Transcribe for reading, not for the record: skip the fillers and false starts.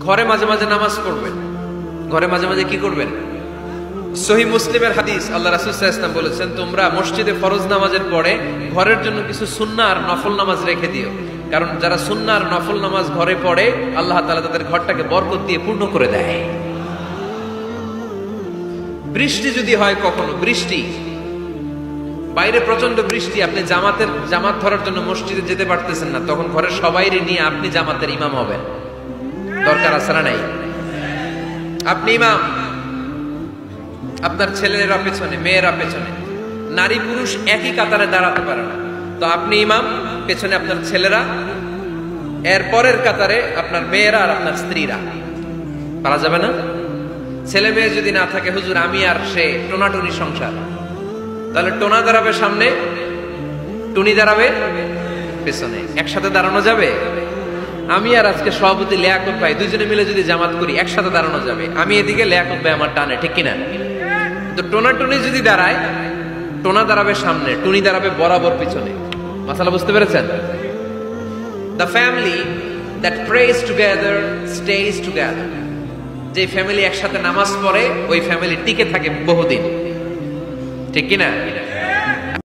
ঘরে মাঝে মাঝে নামাজ পড়বেন। ঘরে মাঝে মাঝে কি করবেন? সহিহ মুসলিমের হাদিস, আল্লাহ রাসূল সাল্লাল্লাহু আলাইহি ওয়াসাল্লাম বলেছেন, তোমরা মসজিদে ফরজ নামাজের পরে ঘরের জন্য কিছু সুন্নাহ আর নফল নামাজ রেখে দিও। কারণ যারা সুন্নাহ আর নফল নামাজ ঘরে পড়ে, আল্লাহ তাআলা তাদের ঘরটাকে বরকত দিয়ে পূর্ণ করে দেয়। বৃষ্টি যদি হয়, কখনো বৃষ্টি, বাইরে প্রচন্ড বৃষ্টি, আপনি জামাত ধরার জন্য মসজিদে যেতে পারতেছেন না, তখন ঘরের সবাইরে নিয়ে আপনি জামাতের ইমাম হবেন। দরকার আছে না নাই? আপনি ইমাম, আপনার ছেলেরা পেছনে, মেয়েরা পেছনে, নারী পুরুষ একই কাতারে দাঁড়াতে পারে না, তো আপনি ইমাম, পেছনে আপনার ছেলেরা, এর পরের কাতারে আপনার মেয়েরা আর আপনার স্ত্রীরা। পারা যাবে না? ছেলে মেয়ে যদি না থাকে, হুজুর আমি আর সে টোনাটুনি সংসার, তাহলে টোনা দাঁড়াবে সামনে, টুনি দাঁড়াবে পেছনে, একসাথে দাঁড়ানো যাবে? আমি আর আজকে সভাপতি লিয়াকত ভাই দুইজনে মিলে যদি জামাত করি, একসাথে দাঁড়ানো যাবে। আমি এদিকে, লিয়াকত ভাই আমার টানে, ঠিক কিনা? তো টোনা টুনি যদি দাঁড়ায়, টোনা দাঁড়াবে সামনে, টুনি দাঁড়াবে বরাবর পিছনে। মাসালা বুঝতে পেরেছেন? The family that prays together stays together. যে ফ্যামিলি একসাথে নামাজ পড়ে, ওই ফ্যামিলি টিকে থাকে বহুদিন, ঠিক কিনা?